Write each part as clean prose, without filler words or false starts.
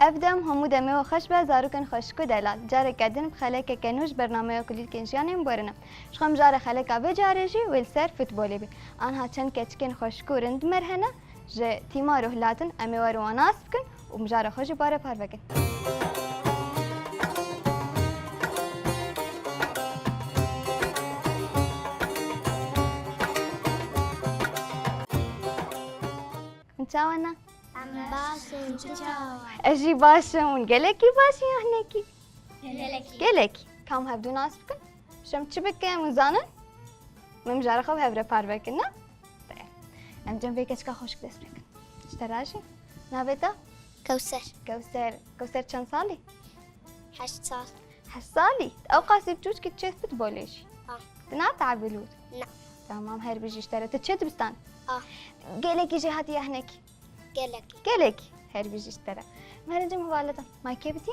أبدم همو دمي وخش بزاروكن خشكو دلال جاري كدن بخليك كنوش برنامج كليل كنجاني مبرنا شخم جاري خليك أبي جاريجي والسر فوتبولي بي أنا هاتشن كتشكن خشكو رند مرهنا ج تيمارو هلاتن أمي وارو ناس بكن ومجاري خش باره باربكن نتاونا باسم تشاو أجي باشا ونقلكي باشا هناكي هلالكي قلكي كم هبدو ناس بكن شم تشبك مزانن مجاري خو هبره باربكن طيب أنتم بيك أشكا خوش كدس بكن اشتراشي نابتا كوثر كوثر كم صالي 8 صال حصالي أوقع سيبتوش كتشيت فوتبوليش تنات عبلود نعم تمام هاي بيجي اشتريت تشيت بستان اه قلكي جهاتي هناكي قالكي قلكي هاي بيجي اشترى ما رجع مبالغة ما كيفتي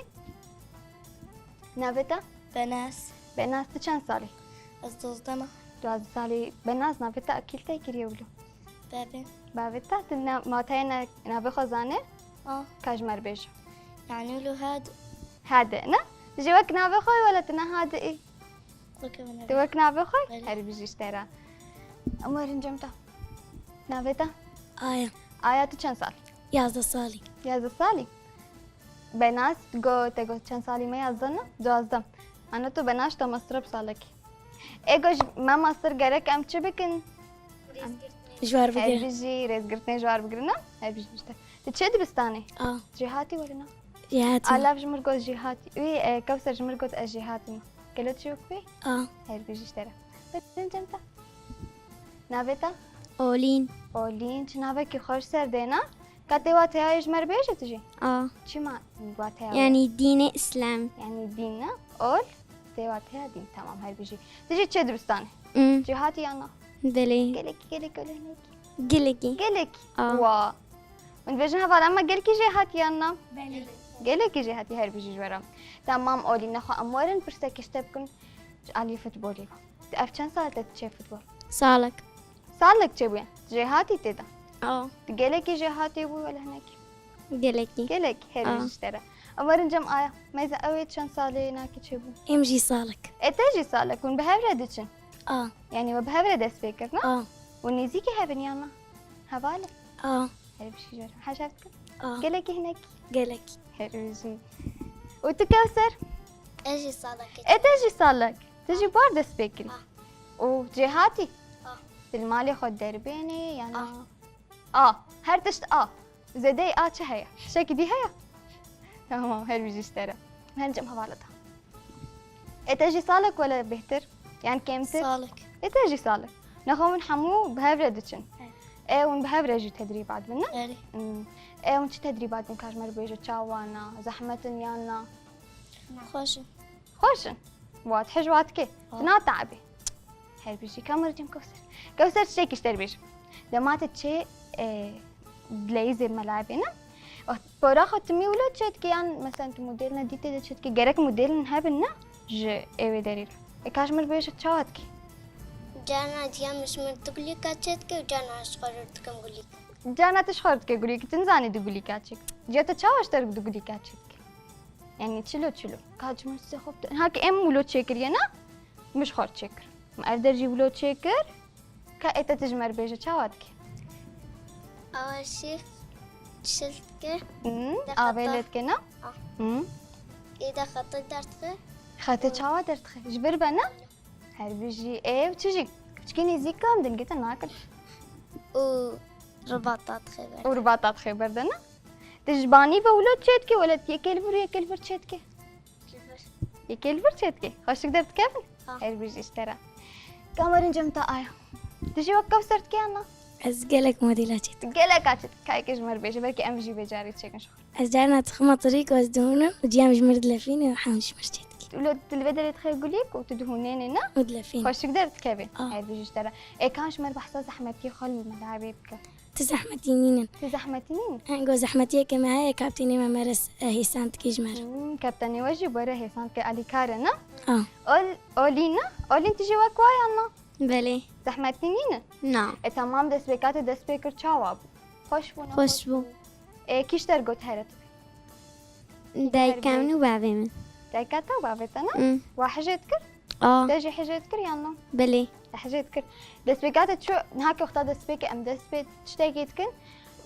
نابتا بناس بناس كم صالي الزوزدمة دوز صالي بناس نابتا أكلتي كريولو بابن بابتا تنا ما تينا نابي خزانة كاجمر بيجو يعني له هاد هذا نا جواك نابي خوي ولا تنا هذا إيه وكمان توك نابي خوي بله. هاي بيجي اشترى أمور نجمتا نابتا آية آيات كم صال 11 صالي يا صالي بناس تقول كم صالي ما يظن دوازدم أنا تو بناش تمسرب صالك إيجوج ما مصر جرك أم تشبكن جوار هاي بقرة بيجي رز قرتني جوار بقرنا هاي بيجي مشتا تشد بستاني جهاتي ولا نا جهاتي ألاف جمر قوت جهاتي وي كوثر جمر قوت جهاتي كلت شوك بي هاي بيجي اشترى بدين جمتا نابتا أولين أولين شنابك خوش سردينا كاتي هاي جمر بيجي تجي شو ما واتها يعني دين إسلام يعني ديننا أول تيواتها دين تمام هاي بيجي تجي تشد بستاني جهاتي أنا بلي قلك ولا هناك قلقي قلك وا من بيجنها فلما قلك جهاتي أنا قلك جهاتي هاي بيجي جورا تمام أولي نخو أمورن برسك اشتبكن علي فوتبولي تعرف كم ساعة تتشي فوتبول صالك صار لك تبين جهاتي تدا اه قلك جهاتي بو ولا هناك قلقي قلك هاي بيجي اشترى أمورن جم آية ما إذا أويت كم سالي هناك تشبو امجي صالك اتجي صالك ونبهبرة دتشن يعني وبهبرة دس فكرنا ونزيكي هبني أنا هبالك اه هاي بيجي جورا حاجاتك اه قلك هناك قلقي هاي بيجي وتكوثر اجي صالك اتجي صالك تجي بارد سبيكري وجهاتي المالي خد دربيني يعني هرتشت زدي شهية شكي دي هيا تمام هاي بيجي اشترى هنجم هبالتها اتجي صالك ولا بهتر يعني كمتر صالك اتجي صالك نخو من حمو بهبرة دتشن ايه ون بهبرة جي تدريبات منا ايه ايه ون تدريبات من كاجمر بيجو تشاوانا زحمة يانا خوشن وات حجواتك تنا تعبي هاي بيجي كاميرا جم كوثر شيء كشتر بيجي لما تتشي بلايزر ملاعبنا براخة تمي ولا تشت كيان مثلا موديلنا دي تدا تشت كي جرك موديلنا هبنا ج ايه دليل كاشمر بيجي تشاواتك جانا ديا مش مرتقلي كاتشتك وجانا اشقرتكم قولي جانا تشخرت كي قولي تنزاني دقولي كاتشك جات تشاوش ترك دقولي كاتشك يعني تشلو كاج مش خبط هاك ام ولو تشكرينا مش خور تشكر ما اقدر اجيب ولو تشكر كايتا تجمر بيجي تشاواتك اول شيء شلتك قابلت كنا اذا خطيت درتك خاطر تشاوا درتخ جبر بنا هل بيجي ايه وتجي تشكيني زيكا مدن قلت ناكل ورباطات خبر ورباطات خبر دنا تجباني بولو تشتكي ولا يكل فر تشتكي يكل فر تشتكي خوش قدرت كيف هل بيجي اشترى كامرين جمتا آية تجي وقف صرت كي أنا أزقلك موديلاتي قلك عشت كاي كجمر بيجي بركي أم بيجي بجاري تشيكن شخر أزجارنا تخمى طريق وازدهونا وجيام جمر دلافيني وحامش مشتتك ولو البدل تخيل قوليك وتدهونين هنا ودلافيني خوش قدرت كيف هل بيجي اشترى إيه كانش مر بحصة زحمتي خل ملاعبي بك تزحمتينين زحمتينين أنقو زحمتي كما هي كابتني ما مارس هيسان تكيجمر كابتني وجي برا هيسان كالي كارنا أولينا تجي وكواي أنا بله زحمتينين نعم تمام دست بكات دست بكر چاواب خوش بو خوش بو کیشتر گوت هرت دايكا من وبابي من دايكاتا وبابتنا وحاجتكر تجي حاجتكر يلا بلي حاجتكر دسبيكات شو نهاك وقتا دسبيك ام دسبيت تشتاقيتكن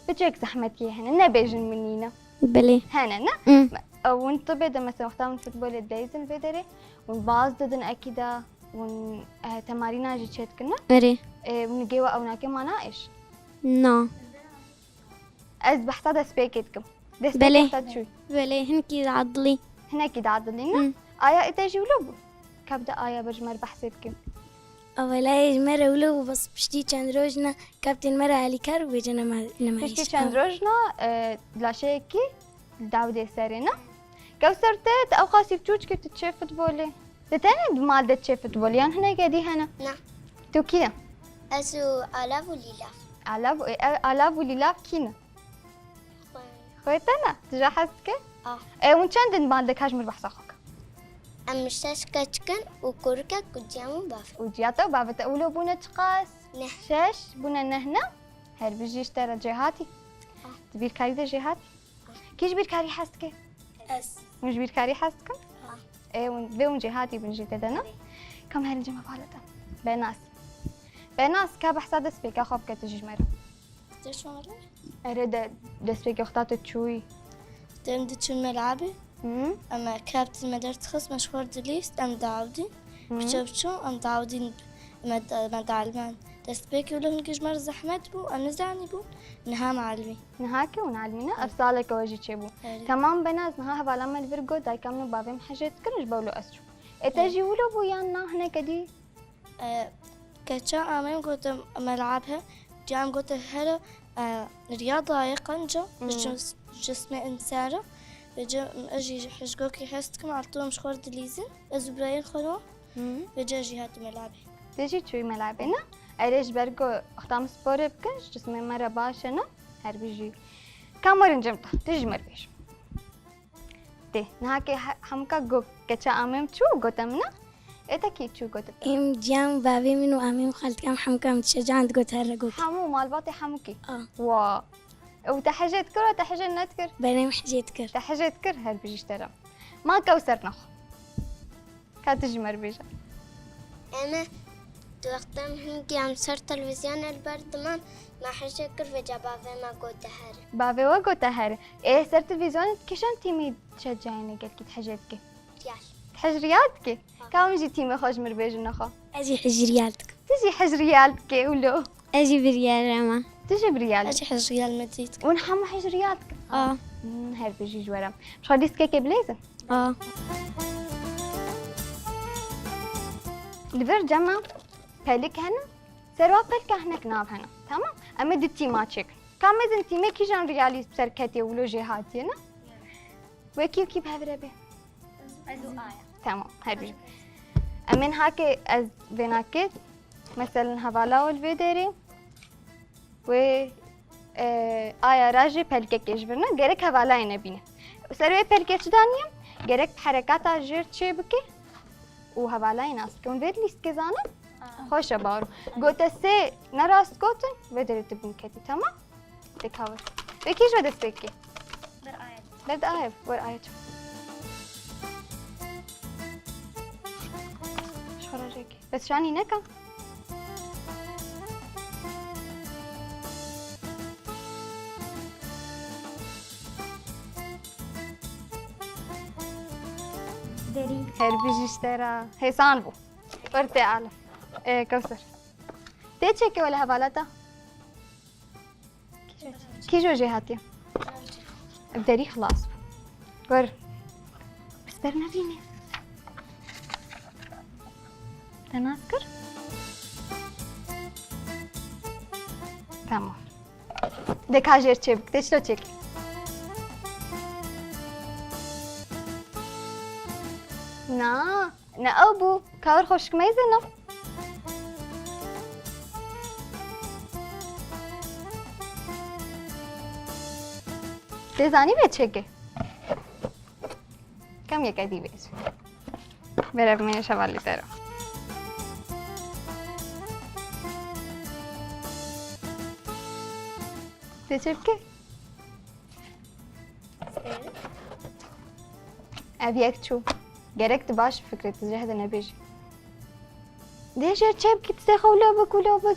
بتجيك زحمتي هنا نبيجن منينا بلي هنا وانت بدا مثلا وقتا من فوتبول الدايزن بدري ونباز ددن اكيدا ون تمارين جي تشتكنا اري ونجيوا او ناكي ما ناقش نو از بحثا دسبيكتكم بلي. دسبيكت شو بلي هنكي عضلي هنا كده عضلينا آية إتاجي ولوبو كبدا آية بجمر بحسبكم أولاي مرة ولو بس بشتي كان روجنا كابتن مرة علي كار وبيجنا ما مشتي كان روجنا لاشيكي داودي سارينا كوسرتت أو قاسي بتوج كنت تشوف فوتبولي تتاني مال ده تشوف فوتبولي يعني هنا قاعدي هنا نعم تو كيا أسو ألاف وليلاف ألاف وليلاف كينا خويتنا تجا حسك وين كان مال دك هاجمر بحصاخك أمشتاش كاتشكن وكوركا كجامو باف وجياتا بابا أولو بونا تقاس نه شاش بونا نهنا هل بيجي اشترى جهاتي تبير كاري ده جهاتي كيش بير كاري حسك أس مش بير كاري حسك ون جهاتي بنجي تدنا كم هل جمع بالتا بناس كاب حساد سبيك أخاف كتجي مرة تيش مرة أريد دسبيك أختات تشوي تمدي شو ملعبي أما كابتن مدرت خص مشهور دليست أم داودي بشوفشو أم داودين مد علمان تسبيكي ولا هنجيج مر زحمت بو أنا زعني بو نها معلمي نهاكي ونعلمينا أفصالك وجي تشيبو تمام بناس نها هفعلام الفيرجو داي كامنو بابي حاجات كلش بولو أسرو اتجي ولو بو يانا هنا كدي كتشا أمام قلت ملعبها جام قلت هلا رياضة يقنجة جسمي إنسارة بجا أجي حشقوكي حستكم على طول مشخور دليزن أزبراين خلو بجا جهات ملعبي تجي تشوي ملعبنا أريش برجو أختام سبور بكنش جسمي مرة باشنا هر بيجي كامرين جمتا تجي مربيش تي نهاكي حمكا جو كتشا أمام شو قتمنا إتاكي شو قتم إم جام بابي منو أمام خالتي أم حمكا متشجعان تقول هرقوك حمو مال باطي حمكي وا وتحجيت كر وتحجيت نتكر بينام حجيت كر تحجيت كر هل بيجي اشترى ما كوسر نخ كاتجي مربيشة أنا توقتم هنجي عم صار تلفزيون البرطمان ما حشكر في جبابي ما قلت هاري بابي وقو تهر إيه صار تلفزيون كشان تيمي تشجعيني قلت تحجيتك ريال حجرياتك كم جي تيمي خوش مربيج نخا أجي حجريالتك تجي حجرياتك ولو أجي بريال رما تجي بريال أجي حجريال مدريدك ونحمو حجرياتك هر بيجي جوارم مش خديس كيكي بليزن لفر جمع بلك هنا سروا بلك هناك ناب هنا تمام أما دي تيمات شكل كم إذن تيمي كي جان ريالي بسركتي ولو جهاتي هنا وكيو كي بهذا به تمام هربي أمين هاكي از بناكت مثلا هوالا والفيدري و آيا راجي بلكي كيجبرنا جرك هوالا ينبينا وسروي بلكي تدانيم جرك حركات جير تشيبكي وهوالا يناس كون فيد ليست كزانا خوش بارو قلت سي نراس قوتن فيدري تبون كتي تمام تكاور بكيش ودا سبيكي برد آية ور آية شخراجيكي بس شاني نكا هربيجي اشترى هي صانبو ورتي أعلى كوثر تيتشيكي ولا هبالتا كيجو جهاتي بدري خلاص ور بس برنا فيني تناسكر تمام دكاجير تشيبك تشلو تشيكي نا أبو كاور خوشك ما يزنه تزاني بيتشكي كم يكادي بيش برب من شوالي ترى تشكي أبيك تشوف جركت باش فكرة تجهد أنا بيجي ليش يا شاب كي تستخو لوبك ولوبك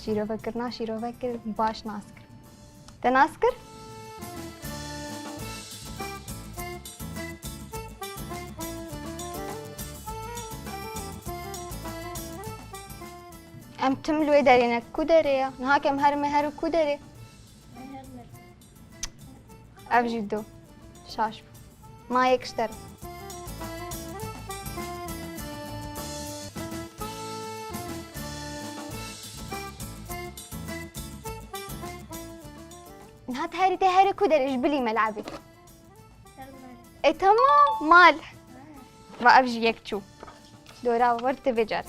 شيرو فكرنا شيرو فكر باش ناسكر تناسكر ام تملو دارينا كودريا نهاكم هرمي كودري افجدو شاشف ما يكشتر نهات هاري كودري جبلي ملعبي اي تمام مال وافجي يكتشو دورا ورت بجار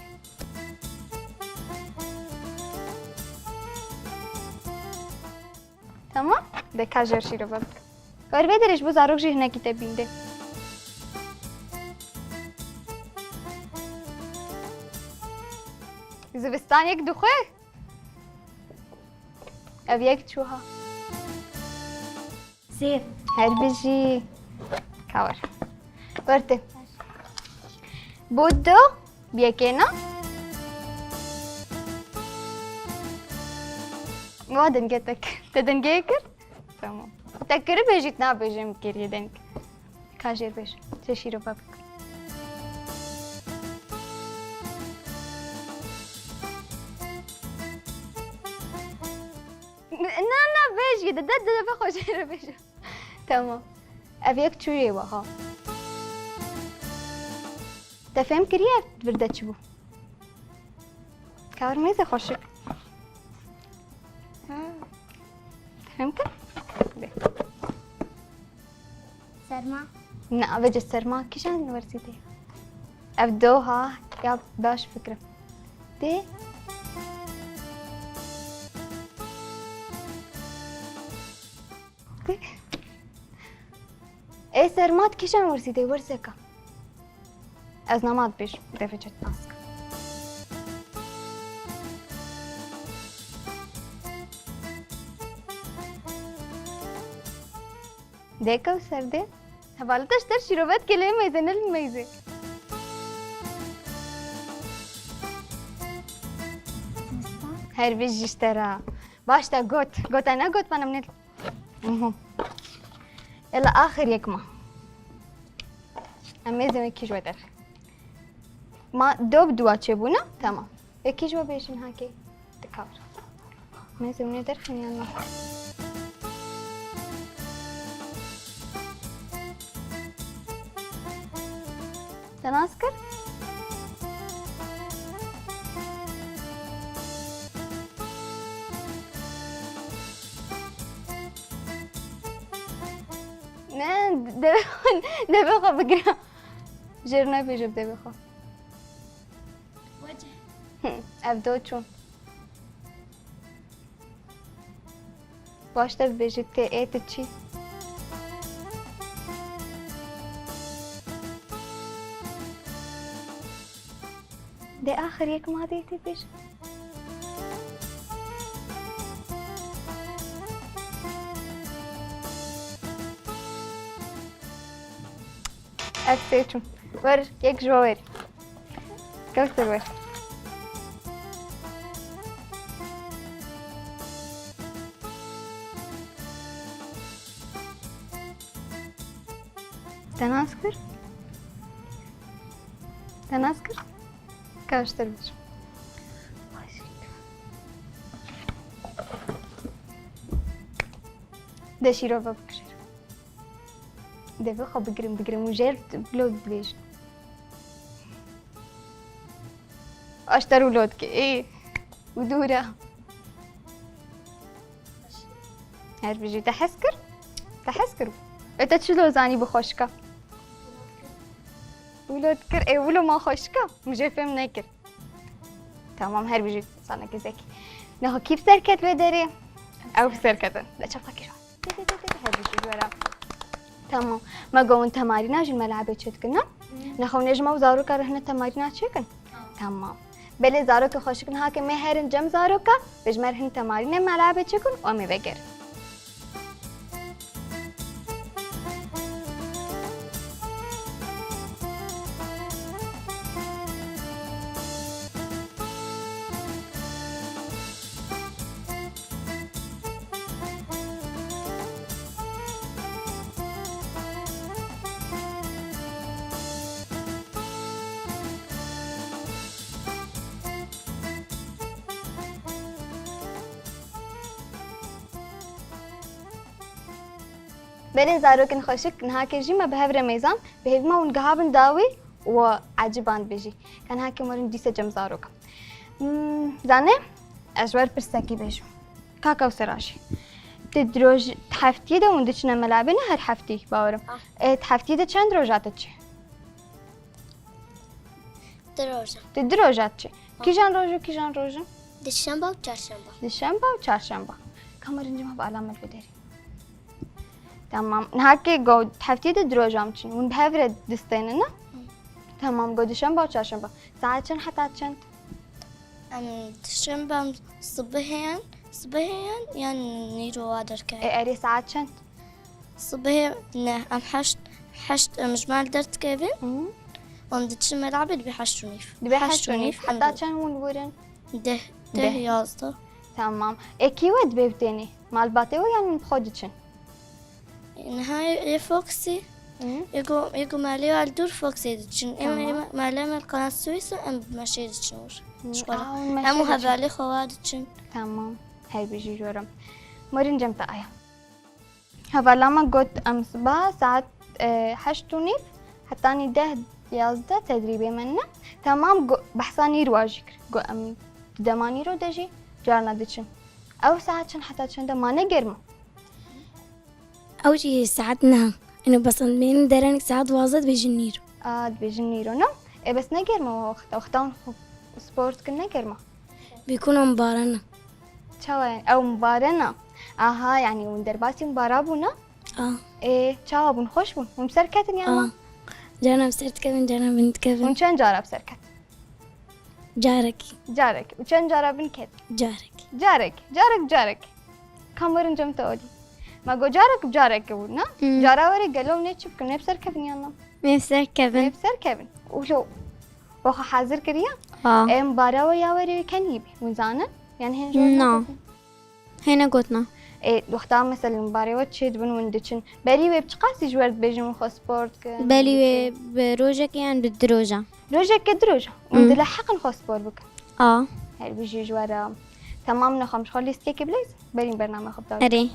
تمام ده كاجر شي ربط کار بدرش بو زاروک جی هنکی تبینده زبستان یک دخوه اب یک چوها زيف هر بجی کار برته بودو بیاکینا ما دنگتك تدنگيكر تمام تكري بيجيتنا بيجي مكير يدنك كاجير بيج تشيرو بابك نا بيجي دد بخوش بيجي تمام ابيك تشوي وها تفهم كريا بردا تشبو كار ميزه خوشك فهمت؟ سرما نا بجي السرما كيشان ورسيتي أبدوها يا باش فكرة دي ايه سرمات كيشان ورسيتي ورسكا أزنامات بيش دفجت ناسك देखो सर दे हवाला तश्तर शिरोबत के लिए मेज़नल मेज़े هر بيجي اشترى باشتا قوت أنا قوت أنا من المهم إلى آخر يكما أميزة مكي جوا در ما دوب دوا تشبونا تمام يكي جوا بيجن هاكي تكاور أميزة من در خلينا الله تناسكر نه دبخو بقرا جرنا بيجيب دبخو وجه ابدو چون باشتا بيجيب تي ايت تشي ده آخر یک ماده تی پیش افتیچون ور یک جواری کوستر ور تناسكر كاشتر بيش ده شيرو بابكشر ده بخو بقرم وجير بلود بليش اشتروا لود كي ايه ودورة هر بيجي تحسكر انت تشلو زاني بخوشكا ولود كر ايه ولو ما خوشكا مجھے فهم نہیں کر تمام هر بيجي صارنا كزاكي ناخو كيف سركت بدري او سركت لا شفتها كيش هر بيجي ورا تمام ما قوم تمارينا جن ملعبة شت كنا ناخو نجمع وزارو كرهنا تمارينا شكن تمام بله زاروک خوشکن ها که مهرن جم زاروکا بجمرهن تمارین ملعبه چکن و می بگر بله زاروکن خوشکن ها که جیما به هفر میزان به هفما اون گهابن داوی و عجبان بجی کن ها که مرن دیسه جم زاروکا زانه اجوار پرسکی بجو کاکاو سراشی تدروج هفتی ده ونده چنه ملعبه نه هر هفتی باورم هفتی ده چند روزات چه؟ دروجة تدروجات چه؟ کیجان روزو کیجان روزو؟ دوشنبه و چهارشنبه. دوشنبه و چهارشنبه کامرنجی ما با علامت بداری تمام نهاکی گو هفتی ده دروجام چین اون بهفر دستینه نه؟ تمام گو دوشنبه و چهارشنبه ساعت چند حتی چند؟ دوشنبه صبحيا يعني نيرو وادر كاي اری ساعت چند؟ صبحي نه ام حشت مجمال درت كيفن وندتش ملعب اللي بيحشونيف بحشونیف حتی چند اون بورن؟ ده يازده تمام اکی ود ببتنی مال باته و یعنی خودت چن؟ نهاية فوكسي يقو مالي على دور فوكسي دتشن إما مالي من القناة السويسة أم بمشي دتشنور أمو هذالي خوادتشن تمام هاي بيجي جورم مرين جمتا آيا هفالما قلت أمس با ساعت 8:30 حتاني 10-11 تدريبي منا تمام بحثاني رواجك قو أم دماني رو دجي جارنا دتشن أو ساعت شن حتى شن دماني قرمه أول شيء ساعتنا إنه بس من درانك ساعات واجد بيجنيرو بيجنيرو نو بس نقرمه وقتان سبورت كنا نقرمه بيكونوا مبارنا أو مبارنا آها يعني وندرباسي مبارابونا چاوا بون خوش بون ومسركتن يلا جانا بسرت كيفن جانا بنت كيفن ونشان جارا بسركت جارك وشان جارا بن كت جارك كامرن جم تودي ما جو جارك بونا جارا وري قالوا نيتشوف كنا بسركتن يلا ميفسر كيفن ولو وخا حاضر كريا مباراة يا وري كان يبي وزانا يعني هنجور نعم هنا قلتنا وقتها مثلا المباراة تشيد بن وندشن بري ويب تقاسي جوارد بيجم خو سبورت بالي بروجك يعني بالدروجة روجة وندلا حق خو سبورت بك هاي بيجي جوارا تمام نخمش خلي سكيك بليز بري برنامج خبطة أري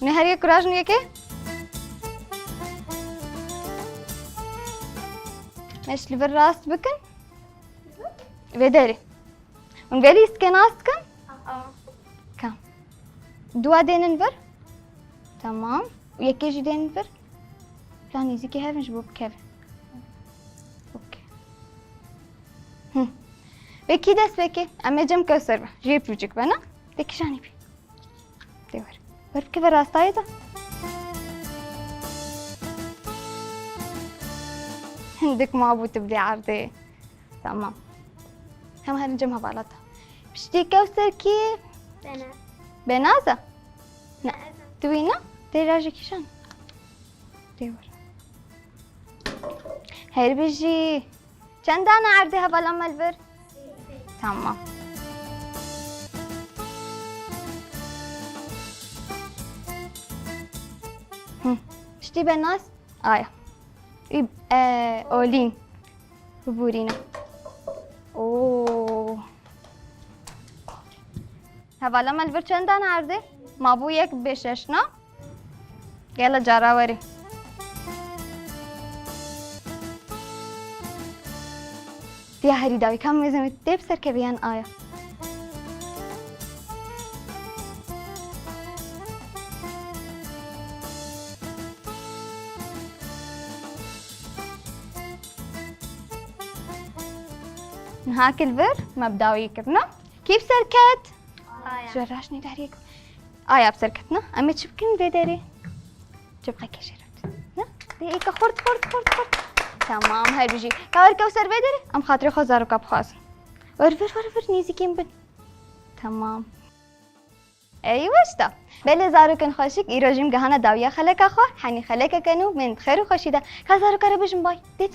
نهارية كراج نيكي مش لبر راس بكن بدري ونقالي سكناستكن كم دوا ديننفر تمام ويكيجي ديننفر بلان يزيكي هافن جبوب كيفن اوكي بكي دس بكي اما جم كسر جيب بوجك بنا ديكي جاني بي دور برب كيف راس طايدة عندك ما ابو تبدي عرضي تمام هم هنجمها بالطها بشتي كوثر كيف بنازة لا توينا تراجي كيشان دور هاي بيجي چند انا عرضها بالام البر تمام بشتي بناس اولين بورينا هوالا ملبر چندان عرضه؟ ما بو یک بششنا يلا جراوري دي هري داوي كم ميزم تبسر كبيان آيا نهاك البر مبداوي كبنا كيف سركت؟ جراشني داريك آيا بسركتنا أمي تشبكين بداري تبقى كشرت نا دقيقة خرد تمام هاي بيجي كاور كوثر بدري ام خاطري خزارو كاب خاص ورفر نيزي كيم بن تمام ايوه اشتا بله زارو كن خوشك ایراجیم گهانه داویا خلک اخو حنی خلک کنو من خیرو خوشیده که زارو کاره بجم بای دی